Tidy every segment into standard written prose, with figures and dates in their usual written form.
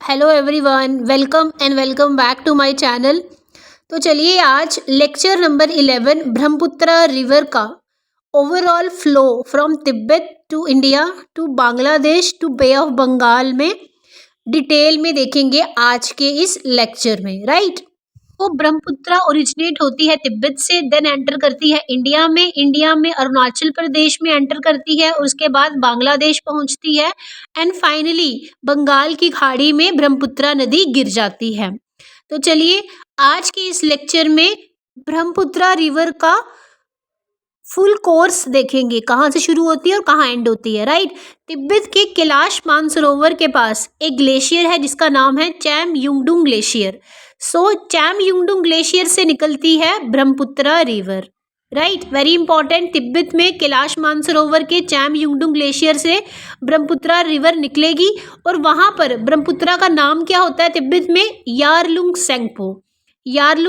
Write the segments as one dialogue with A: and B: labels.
A: Hello everyone, welcome back to my channel. तो चलिए आज लेक्चर नंबर 11 ब्रह्मपुत्र रिवर का overall flow from Tibet to India to Bangladesh to Bay of Bengal में detail में देखेंगे आज के इस लेक्चर में, राइट। तो ब्रह्मपुत्र ओरिजिनेट होती है तिब्बत से, देन एंटर करती है इंडिया में अरुणाचल प्रदेश में एंटर करती है, उसके बाद बांग्लादेश पहुंचती है एंड फाइनली बंगाल की खाड़ी में ब्रह्मपुत्र नदी गिर जाती है। तो चलिए आज के इस लेक्चर में ब्रह्मपुत्र रिवर का फुल कोर्स देखेंगे, कहाँ से शुरू होती है और कहाँ एंड होती है, राइट। तिब्बत के कैलाश मानसरोवर के पास एक ग्लेशियर है जिसका नाम है चैम युंगडुंग ग्लेशियर। सो चैम युंगडुंग ग्लेशियर से निकलती है Brahmaputra river, right. Very important, Tibet में कैलाश मानसरोवर के चैम युंगडुंग ग्लेशियर से ब्रह्मपुत्र रिवर निकलेगी और वहाँ पर ब्रह्मपुत्र का नाम क्या होता है तिब्बत में, यारलुंग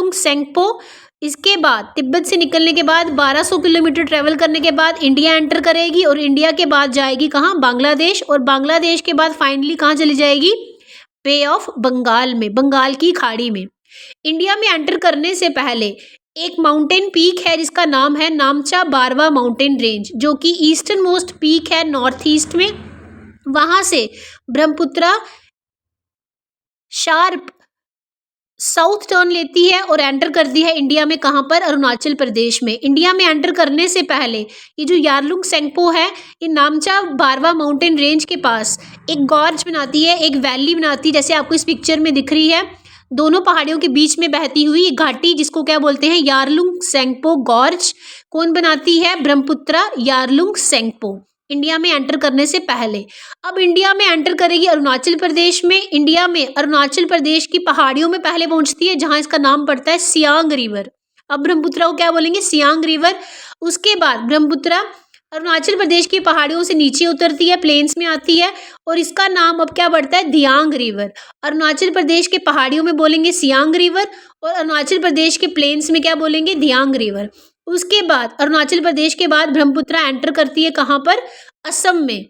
A: सेंगपो। इसके बाद तिब्बत से निकलने के बाद 1200 किलोमीटर ट्रेवल करने के बाद इंडिया एंटर करेगी और इंडिया के बाद जाएगी कहाँ, बांग्लादेश, और बांग्लादेश के बाद फाइनली कहाँ चली जाएगी, बे ऑफ बंगाल में, बंगाल की खाड़ी में। इंडिया में एंटर करने से पहले एक माउंटेन पीक है जिसका नाम है नामचा बारवा माउंटेन रेंज, जो कि ईस्टर्न मोस्ट पीक है नॉर्थ ईस्ट में। वहां से ब्रह्मपुत्र शार्प साउथ टर्न लेती है और एंटर करती है इंडिया में, कहाँ पर, अरुणाचल प्रदेश में। इंडिया में एंटर करने से पहले ये जो यारलुंग सेंगपो है, ये नामचा बारवा माउंटेन रेंज के पास एक गॉर्ज बनाती है, एक वैली बनाती है, जैसे आपको इस पिक्चर में दिख रही है, दोनों पहाड़ियों के बीच में बहती हुई घाटी, जिसको क्या बोलते हैं, यारलुंग सेंगपो गॉर्ज। कौन बनाती है, ब्रह्मपुत्र यारलुंग सेंगपो, इंडिया में एंटर करने से पहले। अब इंडिया में एंटर करेगी अरुणाचल प्रदेश में। इंडिया में अरुणाचल प्रदेश की पहाड़ियों में पहले पहुंचती है जहां इसका नाम पड़ता है सियांग रिवर। अब ब्रह्मपुत्र को क्या बोलेंगे, सियांग रिवर। उसके बाद ब्रह्मपुत्र अरुणाचल प्रदेश की पहाड़ियों से नीचे उतरती है, प्लेन्स में आती है और इसका नाम अब क्या पड़ता है, दियांग रिवर। अरुणाचल प्रदेश के पहाड़ियों में बोलेंगे सियांग रिवर और अरुणाचल प्रदेश के प्लेन्स में क्या बोलेंगे, दियांग रिवर। उसके बाद अरुणाचल प्रदेश के बाद ब्रह्मपुत्र एंटर करती है कहाँ पर, असम में।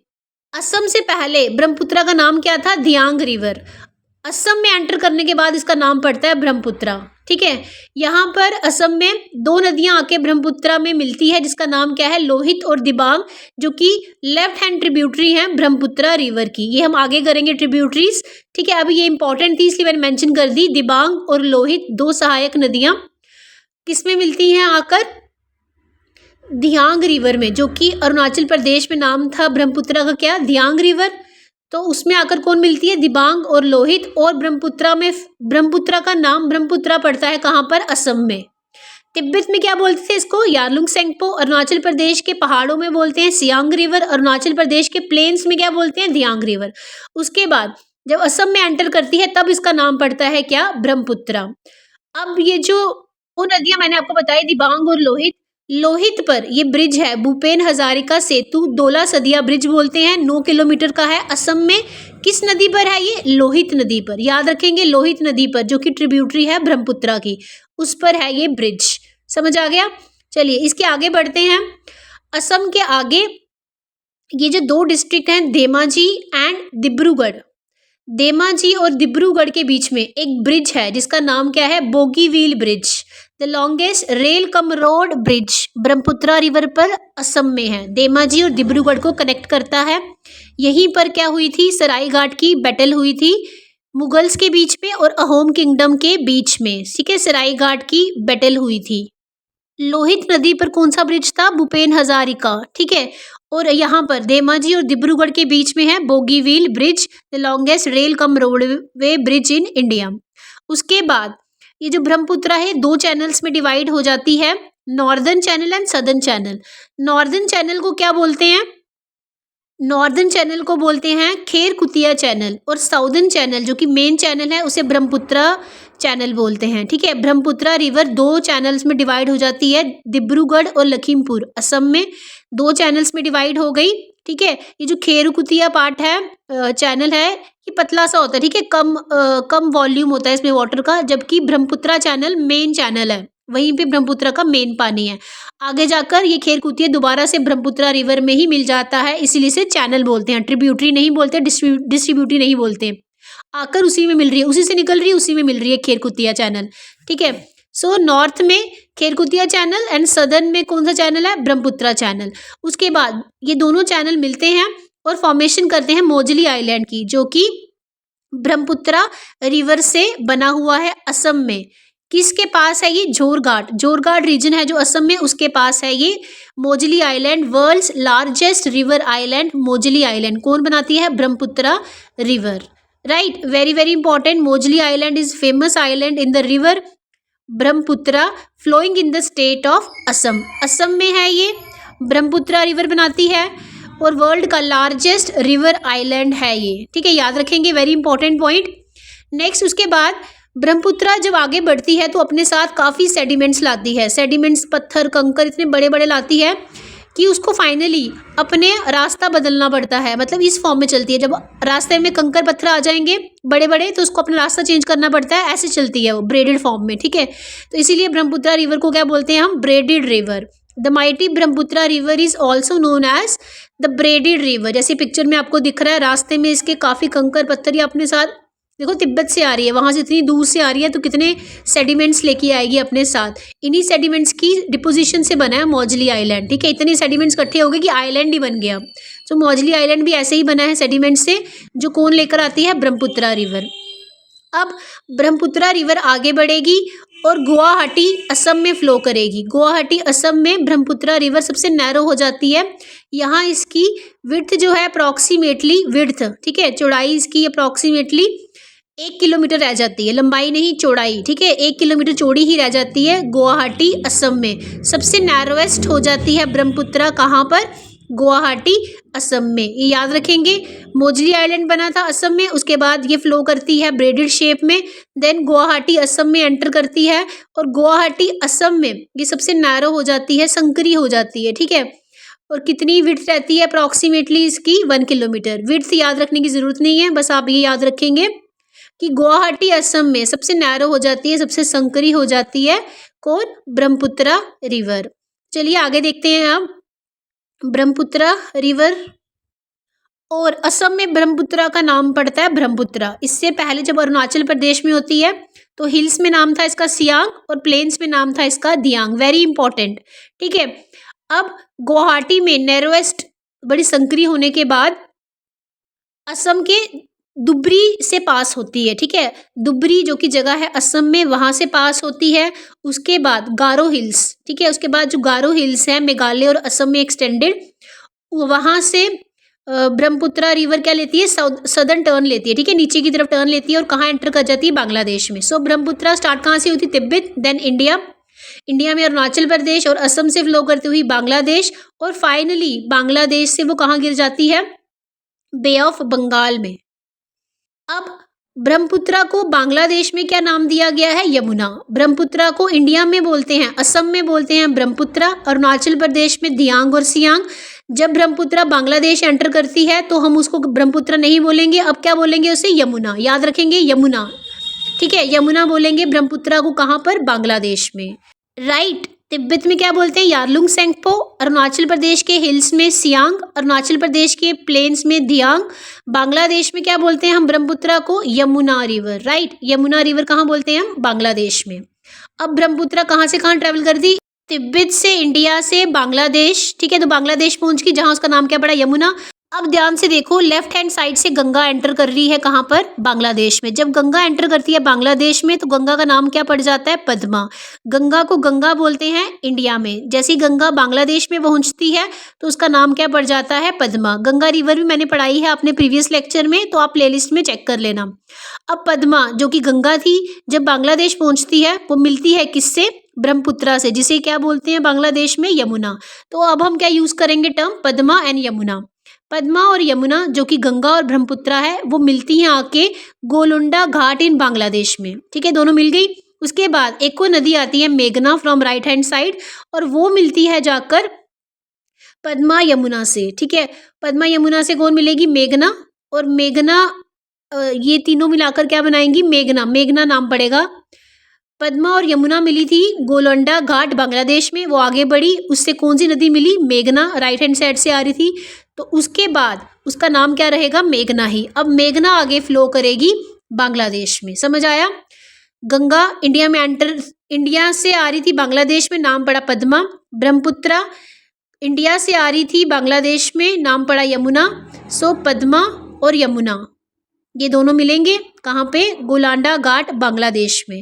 A: असम से पहले ब्रह्मपुत्र का नाम क्या था, दियांग रिवर। असम में एंटर करने के बाद इसका नाम पड़ता है ब्रह्मपुत्र, ठीक है। यहाँ पर असम में दो नदियां आके ब्रह्मपुत्र में मिलती है जिसका नाम क्या है, लोहित और दिबांग, जो कि लेफ्ट हैंड ट्रिब्यूटरी हैं ब्रह्मपुत्र रिवर की। ये हम आगे करेंगे ट्रिब्यूटरीज, ठीक है। अभी ये इंपॉर्टेंट थी इसलिए मैंने मेंशन कर दी। दिबांग और लोहित दो सहायक नदियां किसमें मिलती हैं आकर, दियांग रिवर में, जो कि अरुणाचल प्रदेश में नाम था ब्रह्मपुत्र का क्या, दियांग रिवर। तो उसमें आकर कौन मिलती है, दिबांग और लोहित। और ब्रह्मपुत्र में ब्रह्मपुत्र का नाम ब्रह्मपुत्र पड़ता है कहाँ पर, असम में। तिब्बत में क्या बोलते थे इसको, यारलुंग सेंगपो। अरुणाचल प्रदेश के पहाड़ों में बोलते हैं सियांग रिवर। अरुणाचल प्रदेश के प्लेन्स में क्या बोलते हैं, दियांग रिवर। उसके बाद जब असम में एंटर करती है तब इसका नाम पड़ता है क्या, ब्रह्मपुत्र। अब ये जो वो नदियां मैंने आपको बताई, दिबांग और लोहित, लोहित पर ये ब्रिज है भूपेन हजारिका सेतु, 12 सदिया ब्रिज बोलते हैं, 9 किलोमीटर का है। असम में किस नदी पर है ये, लोहित नदी पर, याद रखेंगे, लोहित नदी पर, जो कि ट्रिब्यूटरी है ब्रह्मपुत्र की, उस पर है ये ब्रिज। समझ आ गया। चलिए इसके आगे बढ़ते हैं। असम के आगे ये जो दो डिस्ट्रिक्ट हैं, धेमाजी एंड डिब्रूगढ़, धेमाजी और डिब्रूगढ़ के बीच में एक ब्रिज है जिसका नाम क्या है, Bogibeel bridge, the longest rail cum road bridge Brahmaputra river पर असम में है। धेमाजी और डिब्रूगढ़ को कनेक्ट करता है। यहीं पर क्या हुई थी, सरायघाट की बैटल हुई थी मुगल्स के बीच में और अहोम किंगडम के बीच में, ठीक है, सरायघाट की बैटल हुई थी। लोहित नदी पर कौन सा ब्रिज था, भूपेन हजारिका, ठीक है। और यहाँ पर धेमाजी और डिब्रूगढ़ के बीच में है Bogibeel bridge, the longest rail cum roadway bridge in India. उसके बाद ये जो ब्रह्मपुत्र है दो चैनल्स में डिवाइड हो जाती है, northern channel and southern channel. Northern channel को क्या बोलते हैं, नॉर्दर्न चैनल को बोलते हैं खेर कुतिया चैनल, और साउदर्न चैनल जो कि मेन चैनल है उसे ब्रह्मपुत्र चैनल बोलते हैं, ठीक है। ब्रह्मपुत्र रिवर दो चैनल्स में डिवाइड हो जाती है, डिब्रूगढ़ और लखीमपुर, असम में दो चैनल्स में डिवाइड हो गई, ठीक है। ये जो खेर कुतिया पार्ट है, चैनल है, ये पतला सा होता है, ठीक है, कम वॉल्यूम होता है इसमें वाटर का, जबकि ब्रह्मपुत्र चैनल मेन चैनल है, वहीं पे ब्रह्मपुत्र का मेन पानी है। आगे जाकर ये खेर कुतिया दोबारा से ब्रह्मपुत्र रिवर में ही मिल जाता है, इसीलिए इसे चैनल बोलते हैं, ट्रिब्यूटरी नहीं बोलते, डिस्ट्रीब्यूटरी नहीं बोलते। आकर उसी में मिल रही है, उसी से निकल रही है, उसी में मिल रही है खेरकुतिया चैनल। ठीक है, सो नॉर्थ में खेरकुतिया चैनल एंड सदर्न में कौन सा चैनल है, ब्रह्मपुत्रा चैनल। उसके बाद ये दोनों चैनल मिलते हैं और फॉर्मेशन करते हैं मोजली आइलैंड की, जो कि ब्रह्मपुत्रा रिवर से बना हुआ है असम में। किसके पास है ये, जोरघाट, जोरघाट रीजन है जो असम में, उसके पास है ये Majuli island. World's largest river island Majuli island कौन बनाती है, Brahmaputra river. Right, very very important, Majuli island is famous island in the river Brahmaputra flowing in the state of Assam. Assam में है ये, ब्रह्मपुत्रा रिवर बनाती है और वर्ल्ड का लार्जेस्ट रिवर आइलैंड है ये। ठीक है, याद रखेंगे, वेरी इंपॉर्टेंट पॉइंट। नेक्स्ट, उसके बाद ब्रह्मपुत्रा जब आगे बढ़ती है तो अपने साथ काफ़ी सेडिमेंट्स लाती है। सेडिमेंट्स, पत्थर, कंकर इतने बड़े बड़े लाती है कि उसको फाइनली अपने रास्ता बदलना पड़ता है। मतलब इस फॉर्म में चलती है, जब रास्ते में कंकर पत्थर आ जाएंगे बड़े बड़े तो उसको अपना रास्ता चेंज करना पड़ता है, ऐसे चलती है वो ब्रेडेड फॉर्म में। ठीक है, तो इसीलिए ब्रह्मपुत्रा रिवर को क्या बोलते हैं हम, braided river. The mighty Brahmaputra river is also known as the braided river. जैसे पिक्चर में आपको दिख रहा है, रास्ते में इसके काफ़ी कंकर पत्थर ये अपने साथ, देखो तिब्बत से आ रही है, वहाँ से इतनी दूर से आ रही है तो कितने सेडिमेंट्स लेके आएगी अपने साथ। इन्हीं सेडिमेंट्स की डिपोजिशन से बना है मोजली आइलैंड। ठीक है, इतने सेडिमेंट्स इकट्ठे हो गए कि आइलैंड ही बन गया। तो मोजली आइलैंड भी ऐसे ही बना है सेडिमेंट से, जो कौन लेकर आती है, ब्रह्मपुत्रा रिवर। अब ब्रह्मपुत्रा रिवर आगे बढ़ेगी और गुवाहाटी असम में फ्लो करेगी। गुवाहाटी असम में ब्रह्मपुत्रा रिवर सबसे नैरो हो जाती है। यहाँ इसकी विड्थ जो है अप्रॉक्सीमेटली, विड्थ ठीक है, चौड़ाई इसकी अप्रॉक्सीमेटली 1 किलोमीटर रह जाती है, लंबाई नहीं चौड़ाई। ठीक है, 1 किलोमीटर चौड़ी ही रह जाती है गुवाहाटी असम में। सबसे नैरोएस्ट हो जाती है ब्रह्मपुत्रा कहाँ पर, गुवाहाटी असम में। ये याद रखेंगे, मोजली आइलैंड बना था असम में, उसके बाद ये फ्लो करती है ब्रेडेड शेप में, देन गुवाहाटी असम में एंटर करती है और गुवाहाटी असम में ये सबसे नैरो हो जाती है, संकरी हो जाती है। ठीक है, और कितनी विड्थ रहती है अप्रॉक्सीमेटली इसकी, 1 किलोमीटर। विड्थ याद रखने की ज़रूरत नहीं है, बस आप ये याद रखेंगे कि गुवाहाटी असम में सबसे नैरो हो जाती है, सबसे संकरी हो जाती है कौन, ब्रह्मपुत्रा रिवर। चलिए आगे देखते हैं अब ब्रह्मपुत्रा रिवर। और असम में ब्रह्मपुत्रा का नाम पड़ता है ब्रह्मपुत्रा। इससे पहले जब अरुणाचल प्रदेश में होती है तो हिल्स में नाम था इसका सियांग और प्लेन्स में नाम था इसका दियांग। Very important. ठीक है, अब गुवाहाटी में नैरोएस्ट बड़ी संकरी होने के बाद असम के दुबरी से पास होती है। ठीक है, दुबरी जो कि जगह है असम में, वहाँ से पास होती है। उसके बाद गारो हिल्स, ठीक है, उसके बाद जो गारो हिल्स है मेघालय और असम में एक्सटेंडेड, वहाँ से ब्रह्मपुत्रा रिवर क्या लेती है, सदर्न टर्न लेती है। ठीक है, नीचे की तरफ टर्न लेती है और कहाँ एंटर कर जाती है, बांग्लादेश में। सो ब्रह्मपुत्रा स्टार्ट कहाँ से होती है, तिब्बत, देन इंडिया, इंडिया में अरुणाचल प्रदेश और असम से फ्लो करती हुई बांग्लादेश, और फाइनली बांग्लादेश से वो कहाँ गिर जाती है, बे ऑफ बंगाल में। अब ब्रह्मपुत्रा को बांग्लादेश में क्या नाम दिया गया है, यमुना। ब्रह्मपुत्रा को इंडिया में बोलते हैं, असम में बोलते हैं ब्रह्मपुत्रा, अरुणाचल प्रदेश में दियांग और सियांग। जब ब्रह्मपुत्रा बांग्लादेश एंटर करती है तो हम उसको ब्रह्मपुत्रा नहीं बोलेंगे, अब क्या बोलेंगे उसे, यमुना। याद रखेंगे, यमुना। ठीक है, यमुना बोलेंगे ब्रह्मपुत्रा को, कहाँ पर, बांग्लादेश में। राइट, तिब्बत में क्या बोलते हैं, यारलुंग सेंगपो, अरुणाचल प्रदेश के हिल्स में सियांग, अरुणाचल प्रदेश के प्लेन्स में दियांग, बांग्लादेश में क्या बोलते हैं हम ब्रह्मपुत्रा को, Yamuna river. Right, Yamuna river कहाँ बोलते हैं हम, बांग्लादेश में। अब ब्रह्मपुत्रा कहाँ से कहाँ ट्रैवल कर दी, तिब्बत से, इंडिया से बांग्लादेश। ठीक है, तो बांग्लादेश पहुंच गई, जहाँ उसका नाम क्या पड़ा, यमुना। अब ध्यान से देखो, लेफ्ट हैंड साइड से गंगा एंटर कर रही है कहाँ पर, बांग्लादेश में। जब गंगा एंटर करती है बांग्लादेश में तो गंगा का नाम क्या पड़ जाता है, पद्मा। गंगा को गंगा बोलते हैं इंडिया में, जैसे ही गंगा बांग्लादेश में पहुंचती है तो उसका नाम क्या पड़ जाता है, पद्मा। गंगा रिवर भी मैंने पढ़ाई है अपने प्रीवियस लेक्चर में, तो आप प्लेलिस्ट में चेक कर लेना। अब पद्मा जो कि गंगा थी, जब बांग्लादेश पहुंचती है वो मिलती है किससे, ब्रह्मपुत्रा से, जिसे क्या बोलते हैं बांग्लादेश में, यमुना। तो अब हम क्या यूज करेंगे टर्म, पद्मा एंड यमुना। पद्मा और यमुना जो कि गंगा और ब्रह्मपुत्रा है, वो मिलती हैं आके गोलुंडा घाट इन बांग्लादेश में। ठीक है, दोनों मिल गई। उसके बाद एक और नदी आती है मेघना फ्रॉम राइट हैंड साइड, और वो मिलती है जाकर पद्मा यमुना से। ठीक है, पद्मा यमुना से कौन मिलेगी, मेघना, और मेघना ये तीनों मिलाकर क्या बनाएंगी, मेघना। मेघना नाम पड़ेगा। पद्मा और यमुना मिली थी गोलंडा घाट बांग्लादेश में, वो आगे बढ़ी, उससे कौन सी नदी मिली, मेघना, राइट हैंड साइड से आ रही थी, तो उसके बाद उसका नाम क्या रहेगा, मेघना ही। अब मेघना आगे फ्लो करेगी बांग्लादेश में। समझ आया? गंगा इंडिया से आ रही थी बांग्लादेश में, नाम पड़ा पद्मा। ब्रह्मपुत्रा इंडिया से आ रही थी बांग्लादेश में, नाम पड़ा यमुना। सो पद्मा और यमुना ये दोनों मिलेंगे कहाँ पे? गोलांडा घाट बांग्लादेश में।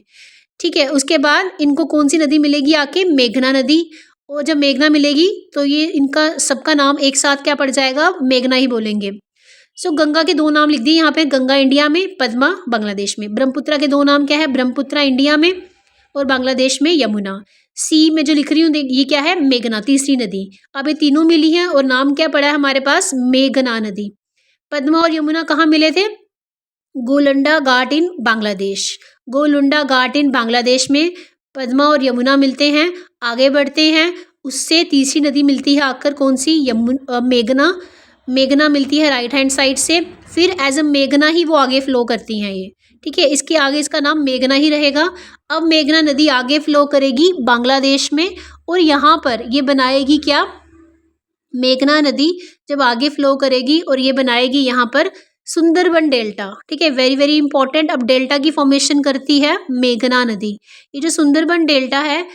A: ठीक है, उसके बाद इनको कौन सी नदी मिलेगी आके? मेघना नदी। और जब मेघना मिलेगी तो ये इनका सबका नाम एक साथ क्या पड़ जाएगा? मेघना ही बोलेंगे। सो गंगा के दो नाम लिख दिए यहाँ पे, गंगा इंडिया में, पद्मा बांग्लादेश में। ब्रह्मपुत्रा के दो नाम क्या है? ब्रह्मपुत्रा इंडिया में और बांग्लादेश में यमुना। सी में जो लिख रही हूँ ये क्या है? मेघना, तीसरी नदी। अब ये तीनों मिली हैं और नाम क्या पड़ा है हमारे पास? मेघना नदी। पद्मा और यमुना कहाँ मिले थे? गोलंडा घाट इन बांग्लादेश। गोलुंडा घाट इन बांग्लादेश में पद्मा और यमुना मिलते हैं। आगे बढ़ते हैं, उससे तीसरी नदी मिलती है आकर, कौन सी? मेघना। मेघना मिलती है राइट हैंड साइड से, फिर एज अ मेघना ही वो आगे फ्लो करती हैं ये। ठीक है, इसके आगे इसका नाम मेघना ही रहेगा। अब मेघना नदी आगे फ्लो करेगी बांग्लादेश में और यहाँ पर ये बनाएगी क्या? मेघना नदी जब आगे फ्लो करेगी और ये बनाएगी यहाँ पर सुंदरबन डेल्टा। ठीक है, वेरी वेरी इंपॉर्टेंट। अब डेल्टा की फॉर्मेशन करती है मेघना नदी। ये जो सुंदरबन डेल्टा है,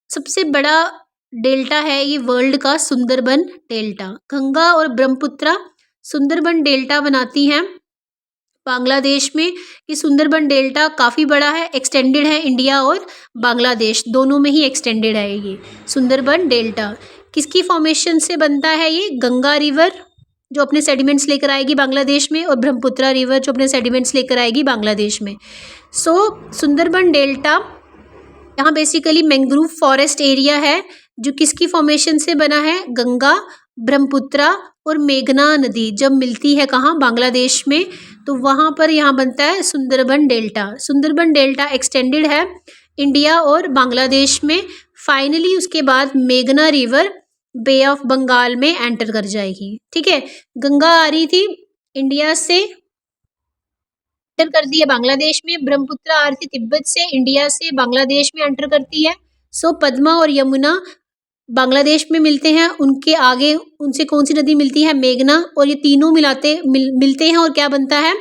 A: सबसे बड़ा डेल्टा है ये वर्ल्ड का, सुंदरबन डेल्टा। गंगा और ब्रह्मपुत्रा सुंदरबन डेल्टा बनाती हैं बांग्लादेश में। ये सुंदरबन डेल्टा काफ़ी बड़ा है, एक्सटेंडेड है, इंडिया और बांग्लादेश दोनों में ही एक्सटेंडेड है ये सुंदरबन डेल्टा। किसकी फॉर्मेशन से बनता है ये? गंगा रिवर जो अपने सेडिमेंट्स लेकर आएगी बांग्लादेश में, और ब्रह्मपुत्रा रिवर जो अपने सेडिमेंट्स लेकर आएगी बांग्लादेश में। सो सुंदरबन डेल्टा यहाँ बेसिकली मैंग्रोव फॉरेस्ट एरिया है जो किसकी फॉर्मेशन से बना है? गंगा, ब्रह्मपुत्रा और मेघना नदी जब मिलती है कहाँ? बांग्लादेश में, तो वहाँ पर यहाँ बनता है Sundarban delta. Sundarban delta extended है इंडिया और बांग्लादेश में। फाइनली उसके बाद मेघना रिवर बे ऑफ बंगाल में एंटर कर जाएगी। ठीक है, गंगा आ रही थी इंडिया से, एंटर कर दी है बांग्लादेश में। ब्रह्मपुत्रा आ रही थी तिब्बत से, इंडिया से बांग्लादेश में एंटर करती है। सो पद्मा और यमुना बांग्लादेश में मिलते हैं, उनके आगे उनसे कौन सी नदी मिलती है? मेघना। और ये तीनों मिलते हैं और क्या बनता है?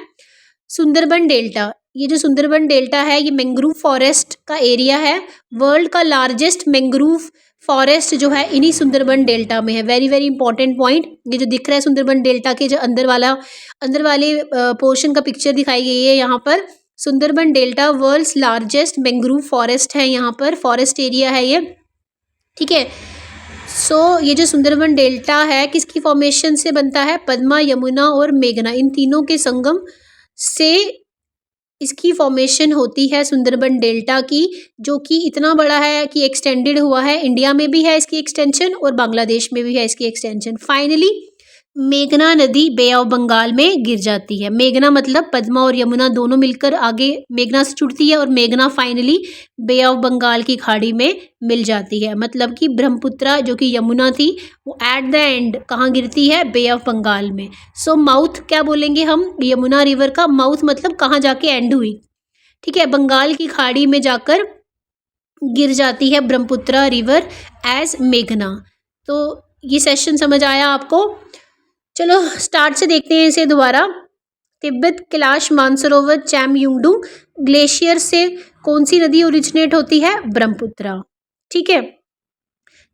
A: सुंदरबन डेल्टा। ये जो सुंदरबन डेल्टा है ये मैंग्रोव फॉरेस्ट का एरिया है। वर्ल्ड का लार्जेस्ट मैंग्रोव फॉरेस्ट जो है इन्हीं सुंदरबन डेल्टा में है। Very very important point. ये जो दिख रहा है सुंदरबन डेल्टा के जो अंदर वाले पोर्शन का पिक्चर दिखाई गई है यहाँ पर, Sundarban delta world's largest mangrove forest है, यहाँ पर फॉरेस्ट एरिया है ये। ठीक है, सो ये जो सुंदरबन डेल्टा है किसकी फॉर्मेशन से बनता है? पद्मा, यमुना और मेघना, इन तीनों के संगम से इसकी फॉर्मेशन होती है सुंदरबन डेल्टा की, जो कि इतना बड़ा है कि एक्सटेंडेड हुआ है। इंडिया में भी है इसकी एक्सटेंशन और बांग्लादेश में भी है इसकी एक्सटेंशन। फाइनली मेघना नदी बे ऑफ बंगाल में गिर जाती है। मेघना मतलब पद्मा और यमुना दोनों मिलकर आगे मेघना से जुड़ती है और मेघना फाइनली बे ऑफ बंगाल की खाड़ी में मिल जाती है। मतलब कि ब्रह्मपुत्रा जो कि यमुना थी वो एट द एंड कहाँ गिरती है? बे ऑफ बंगाल में। सो माउथ क्या बोलेंगे हम? यमुना रिवर का माउथ मतलब कहाँ जाके एंड हुई। ठीक है, बंगाल की खाड़ी में जाकर गिर जाती है ब्रह्मपुत्रा रिवर एज मेघना। तो ये सेशन समझ आया आपको? चलो स्टार्ट से देखते हैं इसे दोबारा। तिब्बत, कैलाश मानसरोवर, चैमयुंगडुंग ग्लेशियर से कौन सी नदी ओरिजिनेट होती है? ब्रह्मपुत्रा। ठीक है,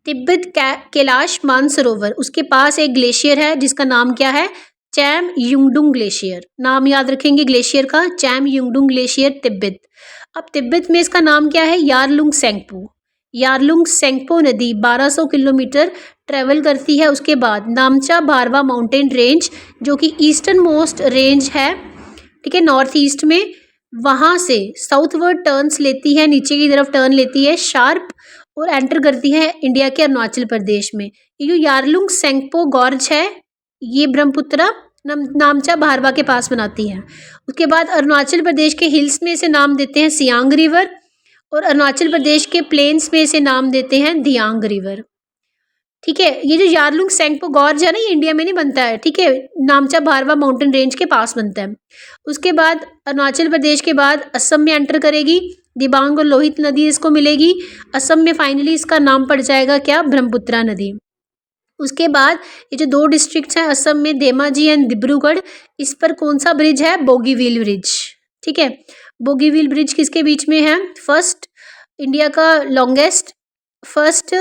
A: तिब्बत कैलाश मानसरोवर, उसके पास एक ग्लेशियर है जिसका नाम क्या है? चैमयुंगडुंग ग्लेशियर। नाम याद रखेंगे ग्लेशियर का, चैमयुंगडुंग ग्लेशियर, तिब्बत। अब तिब्बत में इसका नाम क्या है? यारलुंग सेंगपो। यारलुंग सेंगपो नदी 1200 किलोमीटर ट्रेवल करती है। उसके बाद नामचा भारवा माउंटेन रेंज जो कि ईस्टर्न मोस्ट रेंज है, ठीक है, नॉर्थ ईस्ट में, वहाँ से साउथवर्ड टर्न्स लेती है, नीचे की तरफ टर्न लेती है शार्प और एंटर करती है इंडिया के अरुणाचल प्रदेश में। ये जो यारलुंग सेंगपो गॉर्ज है ये ब्रह्मपुत्रा नामचा भारवा के पास बनाती है। उसके बाद अरुणाचल प्रदेश के हिल्स में इसे नाम देते हैं सियांग रिवर और अरुणाचल प्रदेश के प्लेन्स में इसे नाम देते हैं दियांग रिवर। ठीक है, ये जो यारलुंग सेंगपो गॉर्ज है ना ये इंडिया में नहीं बनता है। ठीक है, नामचा भारवा माउंटेन रेंज के पास बनता है। उसके बाद अरुणाचल प्रदेश के बाद असम में एंटर करेगी, दिबांग और लोहित नदी इसको मिलेगी। असम में फाइनली इसका नाम पड़ जाएगा क्या? ब्रह्मपुत्रा नदी। उसके बाद ये जो दो डिस्ट्रिक्ट्स हैं असम में, धेमाजी एंड डिब्रूगढ़, इस पर कौन सा ब्रिज है? बोगीबील ब्रिज। ठीक है। बोगीबील ब्रिज किसके बीच में है? फर्स्ट इंडिया का longest first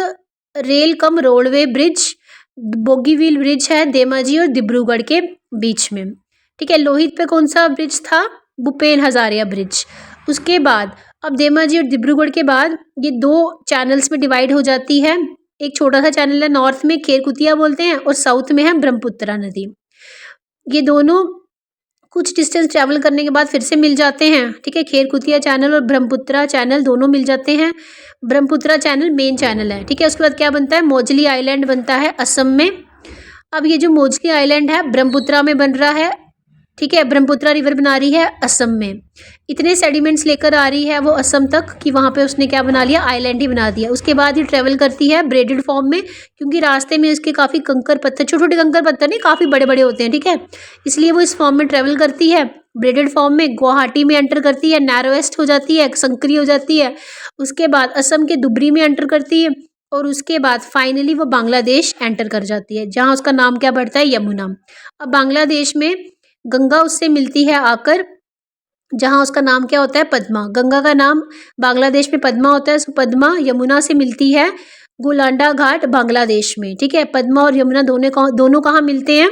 A: rail cum roadway bridge Bogibeel bridge है धेमाजी और डिब्रूगढ़ के बीच में। ठीक है। लोहित पे कौन सा ब्रिज था? भूपेन हजारिया ब्रिज। उसके बाद अब धेमाजी और डिब्रूगढ़ के बाद ये दो चैनल्स में डिवाइड हो जाती है। एक छोटा सा चैनल है नॉर्थ में, खेरकुतिया बोलते हैं, और साउथ में है ब्रह्मपुत्रा नदी। ये दोनों कुछ डिस्टेंस ट्रैवल करने के बाद फिर से मिल जाते हैं। ठीक है। खेरकुतिया चैनल और ब्रह्मपुत्रा चैनल दोनों मिल जाते हैं। ब्रह्मपुत्रा चैनल मेन चैनल है। ठीक है। उसके बाद क्या बनता है? मोजली आइलैंड बनता है असम में। अब ये जो मोजली आइलैंड है ब्रह्मपुत्रा में बन रहा है। ठीक है। ब्रह्मपुत्रा रिवर बना रही है असम में। इतने सेडिमेंट्स लेकर आ रही है वो असम तक कि वहाँ पे उसने क्या बना लिया? आइलैंड ही बना दिया। उसके बाद ये ट्रेवल करती है ब्रेडेड फॉर्म में, क्योंकि रास्ते में इसके काफ़ी कंकर पत्थर, छोटे छोटे कंकर पत्थर नहीं, काफ़ी बड़े बड़े होते हैं। ठीक है। इसलिए वो इस फॉर्म में ट्रेवल करती है ब्रेडेड फॉर्म में। गुवाहाटी में एंटर करती है, नैरोएस्ट हो जाती है, संकरी हो जाती है। उसके बाद असम के धुबरी में एंटर करती है और उसके बाद फाइनली वो बांग्लादेश एंटर कर जाती है, जहाँ उसका नाम क्या बढ़ता है? यमुना। अब बांग्लादेश में गंगा उससे मिलती है आकर, जहाँ उसका नाम क्या होता है? पद्मा। गंगा का नाम बांग्लादेश में पद्मा होता है। पद्मा यमुना से मिलती है गोलांडा घाट बांग्लादेश में। ठीक है। पद्मा और यमुना दोनों कहाँ मिलते हैं?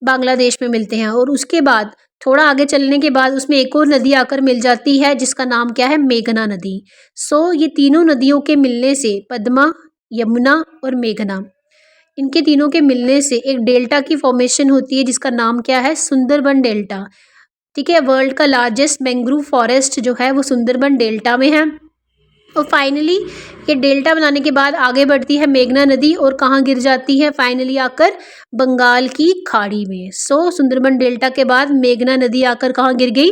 A: बांग्लादेश में मिलते हैं। और उसके बाद थोड़ा आगे चलने के बाद उसमें एक और नदी आकर मिल जाती है जिसका नाम क्या है? मेघना नदी। ये तीनों नदियों के मिलने से, पद्मा, यमुना और मेघना, इनके तीनों के मिलने से एक डेल्टा की फॉर्मेशन होती है जिसका नाम क्या है? सुंदरबन डेल्टा। ठीक है। वर्ल्ड का लार्जेस्ट मैंग्रोव फॉरेस्ट जो है वो सुंदरबन डेल्टा में है। और फाइनली ये डेल्टा बनाने के बाद आगे बढ़ती है मेघना नदी और कहाँ गिर जाती है? फाइनली आकर बंगाल की खाड़ी में। सुंदरबन डेल्टा के बाद मेघना नदी आकर कहाँ गिर गई?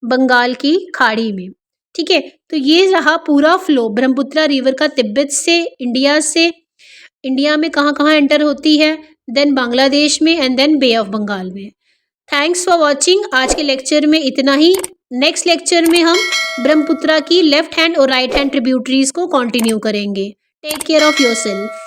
A: बंगाल की खाड़ी में। ठीक है। तो ये रहा पूरा फ्लो ब्रह्मपुत्रा रिवर का, तिब्बत से इंडिया में कहाँ कहाँ एंटर होती है, देन बांग्लादेश में, and then bay of Bengal में। Thanks for watching. आज के लेक्चर में इतना ही। नेक्स्ट लेक्चर में हम ब्रह्मपुत्रा की लेफ्ट हैंड और राइट हैंड ट्रिब्यूटरीज को कंटिन्यू करेंगे। Take care of yourself.